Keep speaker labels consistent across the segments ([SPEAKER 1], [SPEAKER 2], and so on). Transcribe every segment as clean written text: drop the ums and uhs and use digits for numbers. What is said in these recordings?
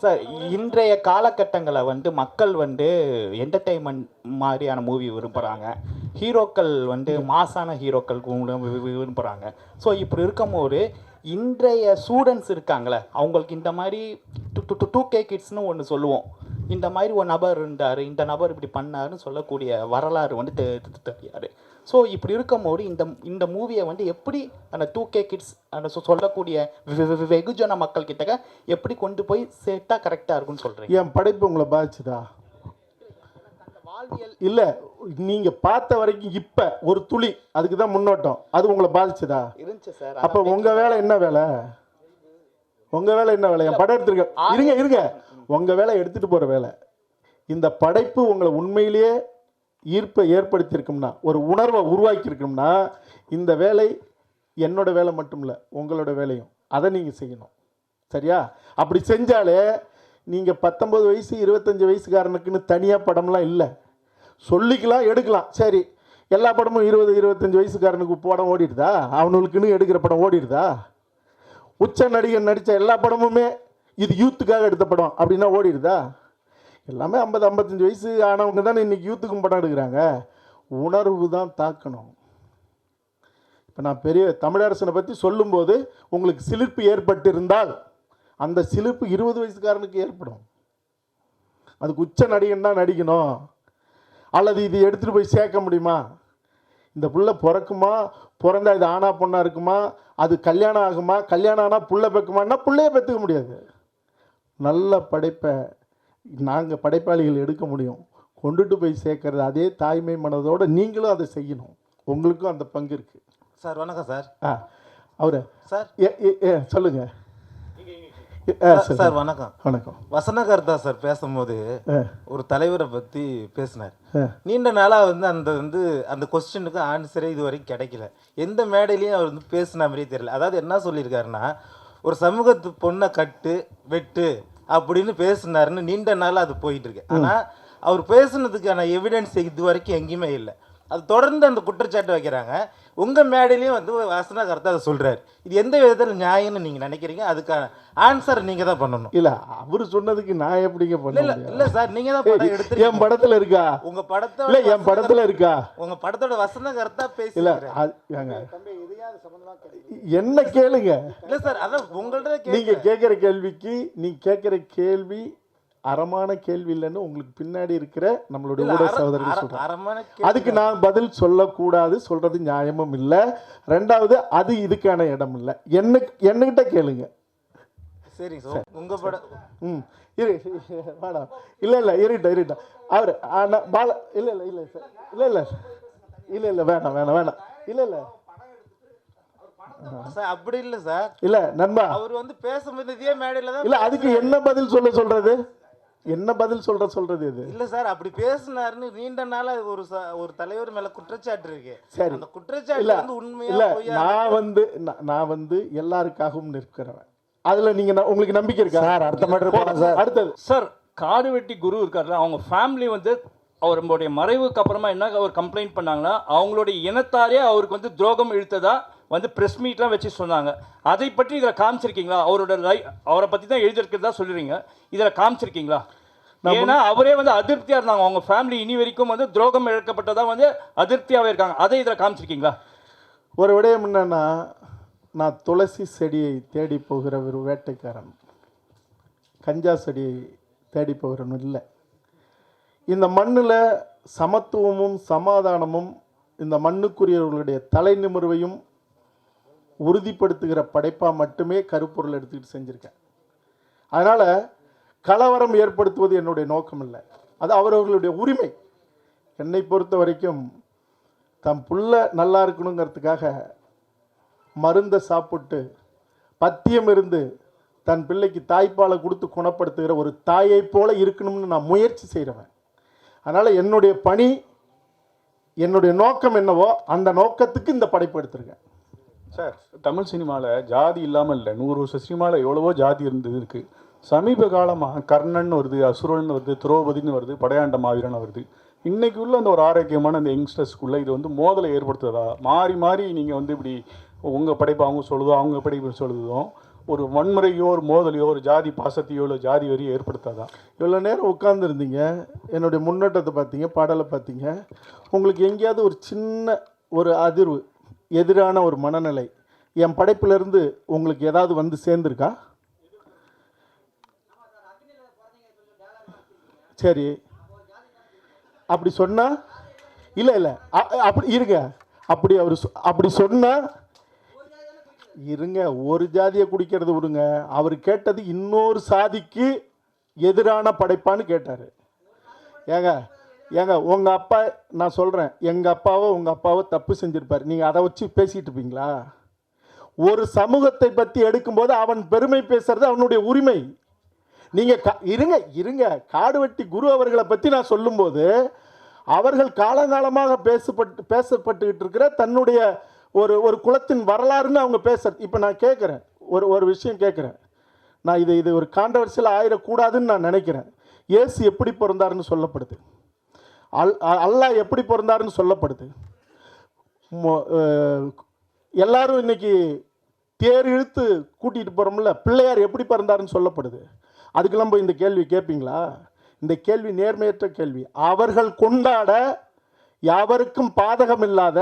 [SPEAKER 1] Sir இன்றைய காலகட்டங்களை வந்து மக்கள் வந்து என்டர்டெயின்மெண்ட் மாதிரியான மூவி விரும்புகிறாங்க. ஹீரோக்கள் வந்து மாசான ஹீரோக்கள் விரும்புகிறாங்க. ஸோ இப்படி இருக்கும்போது இன்றைய ஸ்டூடெண்ட்ஸ் இருக்காங்களே, அவங்களுக்கு இந்த மாதிரி 2K கிட்ஸ்னு ஒன்று சொல்லுவோம். இந்த மாதிரி ஒரு நபர் இருந்தார், இந்த நபர் இப்படி பண்ணாருன்னு சொல்லக்கூடிய வரலாறு வந்து தெரியாது. ஸோ இப்படி இருக்கும்போது இந்த மூவியை வந்து எப்படி அந்த 2K கிட்ஸ் அந்த சொல்லக்கூடிய வெகுஜன மக்கள் கிட்ட எப்படி கொண்டு போய் சேர்த்தா கரெக்டாக இருக்குன்னு சொல்கிறீங்க?
[SPEAKER 2] என் படைப்பு உங்களை பாதிச்சுதா?
[SPEAKER 1] வாழ்வியல்
[SPEAKER 2] இல்லை, நீங்கள் பார்த்த வரைக்கும் இப்போ ஒரு துளி அதுக்கு தான் முன்னோட்டம், அது உங்களை பாதிச்சுதா?
[SPEAKER 1] இருந்துச்சு சார்.
[SPEAKER 2] அப்போ உங்கள் வேலை என்ன வேலை? உங்கள் வேலை என்ன வேலை? என் படம் எடுத்துருக்க இருங்க உங்கள் வேலை எடுத்துகிட்டு போகிற வேலை. இந்த படைப்பு உங்களை உண்மையிலேயே ஈர்ப்பை ஏற்படுத்தியிருக்கும்னா, ஒரு உணர்வை உருவாக்கியிருக்கும்னா, இந்த வேலை என்னோட வேலை மட்டும் இல்லை, உங்களோட வேலையும். அதை நீங்கள் செய்யணும். சரியா? அப்படி செஞ்சாலே நீங்கள் 19 வயசு 25 வயசுக்காரனுக்குன்னு தனியாக படம்லாம் இல்லை. சொல்லிக்கலாம், எடுக்கலாம். சரி, எல்லா படமும் 20-25 வயசுக்காரனுக்கு படம் ஓடிடுதா? அவனுக்குன்னு எடுக்கிற படம் ஓடிடுதா? உச்ச நடிகன் நடித்த எல்லா படமுமே இது யூத்துக்காக எடுத்த படம் அப்படின்னா ஓடிடுதா? எல்லாமே 50-55 வயசு ஆனவங்க தானே இன்றைக்கி யூத்துக்கும் படம் எடுக்கிறாங்க. உணர்வு தான் தாக்கணும். இப்போ நான் பெரிய தமிழரசனை பற்றி சொல்லும்போது உங்களுக்கு சிலிர்ப்பு ஏற்பட்டு இருந்தால் அந்த சிலிர்ப்பு 20 வயசுக்காரனுக்கு ஏற்படும். அதுக்கு உச்ச நடிகன் தான் நடிக்கணும். அல்லது இது எடுத்துகிட்டு போய் சேர்க்க முடியுமா? இந்த புள்ள பிறக்குமா, பிறந்தா இது ஆனா பொண்ணா இருக்குமா, அது கல்யாணம் ஆகுமா, கல்யாணம் ஆனால் புள்ள பெக்குமான்னா புள்ளையே பெற்றுக்க முடியாது. நல்ல படைப்பை நாங்கள் படைப்பாளிகள் எடுக்க முடியும். கொண்டுட்டு போய் சேர்க்கறது அதே தாய்மை மனதோடு நீங்களும் அதை செய்யணும். உங்களுக்கும் அந்த பங்கு இருக்குது.
[SPEAKER 1] சார் வணக்கம் சார்.
[SPEAKER 2] அவரு
[SPEAKER 1] சார்
[SPEAKER 2] சொல்லுங்கள்
[SPEAKER 1] சார். வணக்கம்.
[SPEAKER 2] வணக்கம்.
[SPEAKER 1] வசனகர்த்தா சார் பேசும்போது ஒரு தலைவரை பற்றி பேசினார். நீண்ட நாளாக வந்து அந்த கொஸ்டினுக்கு ஆன்சரே இது வரைக்கும் கிடைக்கல. எந்த மேடையிலையும் அவர் வந்து பேசின மாதிரியே தெரியல. அதாவது என்ன சொல்லியிருக்காருன்னா, ஒரு சமூகத்து பொண்ணை கட்டு வெட்டு அப்படின்னு பேசினாருன்னு நீண்ட நாளாக அது போயிட்டு இருக்கு. ஆனால் அவர் பேசுனதுக்கான எவிடன்ஸ் இது வரைக்கும் எங்கேயுமே இல்லை. அது தொடர்ந்து அந்த குற்றச்சாட்டு வைக்கிறாங்க. உங்கள் மேடையிலையும் வந்து வசனகர்த்தா அதை சொல்கிறார். இது எந்த விதத்தில் நியாயம்னு நீங்கள் நினைக்கிறீங்க? அதுக்கான ஆன்சர் நீங்கள் தான் பண்ணணும்.
[SPEAKER 2] இல்லை, அவர் சொன்னதுக்கு நான் எப்படிங்க பண்ணல?
[SPEAKER 1] இல்லை சார், நீங்கள் தான் படம் எடுத்து
[SPEAKER 2] என் படத்தில் இருக்கா?
[SPEAKER 1] உங்கள் படத்தை
[SPEAKER 2] இல்லை, என் படத்தில் இருக்கா?
[SPEAKER 1] உங்கள் படத்தோட வசனகர்த்தா பேசி
[SPEAKER 2] இல்லை என்ன கேளுங்க.
[SPEAKER 1] இல்லை சார், அதான் உங்கள்ட்ட
[SPEAKER 2] நீங்கள் கேட்குற கேள்விக்கு கேட்குற கேள்வி அறமான கேள்வி இல்லைன்னு உங்களுக்கு பின்னாடி இருக்கிற நம்மளுடைய ஊடக சகோதரர்கள் சொல்றாங்க. அதுக்கு நான் பதில் சொல்லக்கூடாது, சொல்றது நியாயமும் இல்லை. ரெண்டாவது, அது இதுக்கான இடம் இல்லை. என்னகிட்ட கேளுங்க.
[SPEAKER 1] சரி சார், உங்க படம்
[SPEAKER 2] இரு வேணாம். இல்லை இருட்டா அவர் பால இல்லை சார் இல்லை வேணாம்
[SPEAKER 1] சார், அப்படி இல்லை சார்.
[SPEAKER 2] இல்லை நண்பா,
[SPEAKER 1] அவர் வந்து பேசும்போது இதே மேடையில தான்
[SPEAKER 2] இல்லை, அதுக்கு என்ன பதில் சொல்றது? என்ன பதில் சொல்றது இது?
[SPEAKER 1] இல்ல சார், அப்படி பேசினாருன்னு நீண்ட நாளா ஒரு தலைவர் மேல குற்றச்சாட்டு இருக்கு.
[SPEAKER 2] சரி,
[SPEAKER 1] அந்த குற்றச்சாட்டு வந்து உண்மையா
[SPEAKER 2] இல்ல? நான் வந்து எல்லாருக்காகவும் நிற்கிறவன். அதுல நீங்க உங்களுக்கு நம்பிக்கை இருக்கா
[SPEAKER 3] சார்? அடுத்த மேட்டர் போறோம் சார்.
[SPEAKER 2] அடுத்தது
[SPEAKER 4] சார், காடுவெட்டி குரு இருக்காருல்ல, அவங்க ஃபேமிலி வந்து அவருடைய மறைவுக்கு அப்புறமா என்ன அவர் கம்ப்ளைண்ட் பண்ணாங்கன்னா, அவங்களுடைய இனத்தாரே அவருக்கு வந்து துரோகம் இழுத்ததா வந்து ப்ரெஸ் மீட்லாம் வச்சு சொன்னாங்க. அதை பற்றி இதில் காமிச்சிருக்கீங்களா? அவரை பற்றி தான் எழுதியிருக்கிறதா சொல்லுறீங்க, இதில் காமிச்சிருக்கீங்களா? ஏன்னா அவரே வந்து அதிருப்தியாக இருந்தாங்க. அவங்க ஃபேமிலி இனி வரைக்கும் வந்து துரோகம் இழக்கப்பட்டதாக வந்து அதிருப்தியாகவே இருக்காங்க. அதை இதில் காமிச்சிருக்கீங்களா?
[SPEAKER 2] ஒரு விடயம் என்னன்னா, நான் துளசி செடியை தேடி போகிற ஒரு வேட்டைக்காரன், கஞ்சா செடியை தேடி போகிறவன் இல்லை. இந்த மண்ணில் சமத்துவமும் சமாதானமும் இந்த மண்ணுக்குரியவர்களுடைய தலை நிமிர்வையும் உறுதிப்படுத்துகிற படைப்பாக மட்டுமே கருப்பொருள் எடுத்துக்கிட்டு செஞ்சுருக்கேன். அதனால் கலவரம் ஏற்படுத்துவது என்னுடைய நோக்கம் இல்லை, அது அவரவர்களுடைய உரிமை. என்னை பொறுத்த வரைக்கும் தம் புள்ள நல்லா இருக்கணுங்கிறதுக்காக மருந்தை சாப்பிட்டு பத்தியம் இருந்து தன் பிள்ளைக்கு தாய்ப்பாலை கொடுத்து குணப்படுத்துகிற ஒரு தாயை போல இருக்கணும்னு நான் முயற்சி செய்கிறவன். அதனால் என்னுடைய பணி, என்னுடைய நோக்கம் என்னவோ அந்த நோக்கத்துக்கு இந்த படைப்பு எடுத்திருக்கேன்.
[SPEAKER 5] சார், தமிழ் சினிமாவில் ஜாதி இல்லாமல் இல்லை. 100 வருஷ சினிமாவில் எவ்வளவோ ஜாதி இருக்குது. சமீப காலமாக கர்ணன் வருது, அசுரன் வருது, திரௌபதினு வருது, படையாண்ட மாவீரன் வருது. இன்றைக்கு உள்ள அந்த ஒரு ஆரோக்கியமான அந்த யங்ஸ்டர்ஸ்குள்ளே இது வந்து மோதலை ஏற்படுத்துவதா? மாறி மாறி நீங்கள் வந்து இப்படி உங்கள் படைப்பு அவங்க சொல்லுதோ, அவங்க படைப்பு சொல்லுதோ, ஒரு வன்முறையோ ஒரு மோதலையோ ஒரு ஜாதி பாசத்தையோ இல்லை ஜாதி வரியோ ஏற்படுத்தாதான்.
[SPEAKER 2] இவ்வளோ நேரம் உட்காந்துருந்தீங்க, என்னுடைய முன்னேற்றத்தை பார்த்தீங்க, பாடலை பார்த்தீங்க. உங்களுக்கு எங்கேயாவது ஒரு சின்ன ஒரு அதிர்வு, எதிரான ஒரு மனநிலை என் படைப்பிலிருந்து உங்களுக்கு ஏதாவது வந்து சேர்ந்துருக்கா? சரி, அப்படி சொன்னா இல்லை இல்லை அப்படி இருங்க, அப்படி அவர் அப்படி சொன்னா இருங்க, ஒரு ஜாதியை குடிக்கிறது விடுங்க. அவர் கேட்டது இன்னொரு சாதிக்கு எதிரான படைப்பான்னு கேட்டார். ஏங்க ஏங்க உங்கள் அப்பா, நான் சொல்கிறேன், எங்கள் அப்பாவோ உங்கள் அப்பாவோ தப்பு செஞ்சுருப்பார், நீங்கள் அதை வச்சு பேசிகிட்டு இருப்பீங்களா? ஒரு சமூகத்தை பற்றி எடுக்கும்போது அவன் பெருமை பேசுறது அவனுடைய உரிமை. நீங்கள் இருங்க இருங்க காடுவெட்டி குரு அவர்களை பற்றி நான் சொல்லும்போது அவர்கள் காலங்காலமாக பேசப்பட்டுக்கிட்டு இருக்கிற தன்னுடைய ஒரு குலத்தின் வரலாறுன்னு அவங்க பேசுறது. இப்போ நான் கேட்குறேன், ஒரு விஷயம் கேட்குறேன், நான் இது ஒரு கான்ட்ரவர்சியல் ஆயிடக்கூடாதுன்னு நான் நினைக்கிறேன். இயேசு எப்படி பிறந்தாருன்னு சொல்லப்படுது, அல்லாஹ் எப்படி பிறந்தாருன்னு சொல்லப்படுது. எல்லாரும் இன்னைக்கு தேர் இழுத்து கூட்டிகிட்டு போகிறோம்ல, பிள்ளையார் எப்படி பிறந்தாருன்னு சொல்லப்படுது. அதுக்கெல்லாம் போய் இந்த கேள்வி கேட்பீங்களா? இந்த கேள்வி நேர்மையற்ற கேள்வி. அவர்கள் கொண்டாட யாவருக்கும் பாதகம் இல்லாத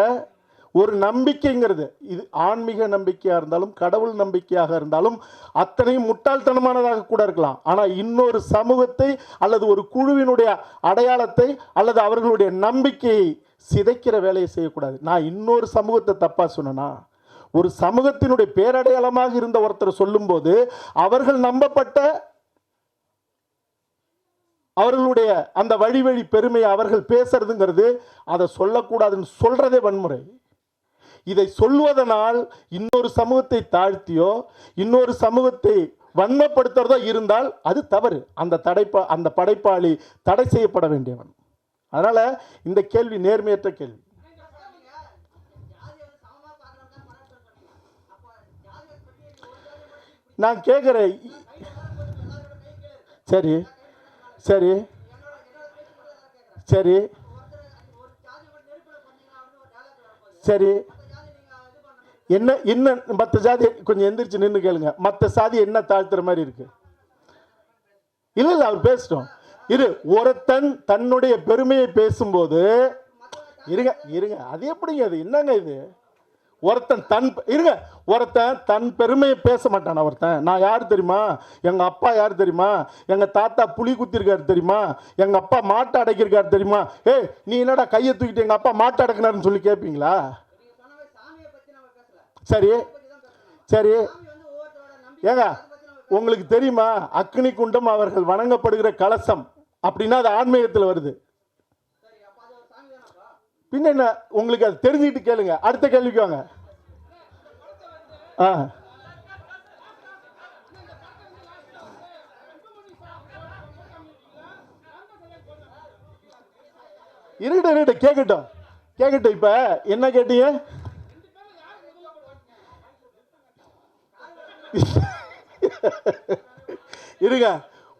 [SPEAKER 2] ஒரு நம்பிக்கைங்கிறது, இது ஆன்மீக நம்பிக்கையாக இருந்தாலும் கடவுள் நம்பிக்கையாக இருந்தாலும் அத்தனையும் முட்டாள்தனமானதாக கூட இருக்கலாம். ஆனால் இன்னொரு சமூகத்தை அல்லது ஒரு குழுவினுடைய அடையாளத்தை அல்லது அவர்களுடைய நம்பிக்கையை சிதைக்கிற வேலையை செய்யக்கூடாது. நான் இன்னொரு சமூகத்தை தப்பாக சொன்னேன்னா, ஒரு சமூகத்தினுடைய பேரடையாளமாக இருந்த ஒருத்தர் சொல்லும்போது அவர்கள் நம்பப்பட்ட அவர்களுடைய அந்த வழி பெருமையை அவர்கள் பேசுறதுங்கிறது, அதை சொல்லக்கூடாதுன்னு சொல்றதே வன்முறை. இதை சொல்வதனால் இன்னொரு சமூகத்தை தாழ்த்தியோ இன்னொரு சமூகத்தை வன்மப்படுத்துறதோ இருந்தால் அது தவறு. அந்த படைப்பாளி தடை செய்யப்பட வேண்டியவன். அதனால இந்த கேள்வி நேர்மையற்ற கேள்வி. நான் கேட்கிறேன், சரி சரி சரி சரி என்ன இன்னும் மற்ற ஜாதி கொஞ்சம் எந்திரிச்சு நின்று கேளுங்க. மற்ற சாதி என்ன தாழ்த்துற மாதிரி இருக்கு? இல்லை இல்லை, அவர் பேசட்டும். ஒருத்தன் தன்னுடைய பெருமையை பேசும்போது இருங்க இருங்க, அது எப்படிங்க? அது என்னங்க இது? ஒருத்தன் தன் பெருமையை பேச மாட்டான். ஒருத்தன் நான் யார் தெரியுமா, எங்கள் அப்பா யார் தெரியுமா, எங்கள் தாத்தா புலி குத்திருக்காரு தெரியுமா, எங்கள் அப்பா மாட்டை அடைக்கிருக்காரு தெரியுமா, நீ என்னடா கையை தூக்கிட்டு எங்கள் அப்பா மாட்டை அடக்கினாருன்னு சொல்லி கேட்பீங்களா? சரி சரி, ஏங்க உங்களுக்கு தெரியுமா அக்னி குண்டம் அவர்கள் வணங்கப்படுகிற கலசம் அப்படின்னா அது ஆன்மீகத்தில் வருது. பின்ன என்ன? உங்களுக்கு அது தெரிஞ்சுக்கிட்டு கேளுங்க. அடுத்த கேள்விக்கு வாங்க. இருட்டு கேட்கட்டும். இப்ப என்ன கேட்டீங்க? இருங்க,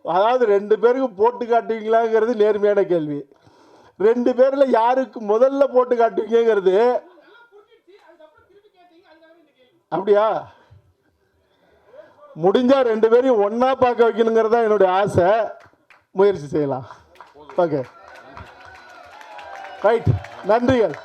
[SPEAKER 2] அதாவது 2 பேருக்கு போட்டு காட்டுவீங்களாங்கிறது நேர்மையான கேள்வி. 2 பேர்ல யாருக்கு முதல்ல போட்டு காட்டுவீங்கிறது அப்படியா? முடிஞ்சா 2 பேரையும் ஒன்னா பார்க்க வைக்கணுங்கிறது தான் என்னுடைய ஆசை. முயற்சி செய்யலாம். ஓகே, ரைட், நன்றிகள்.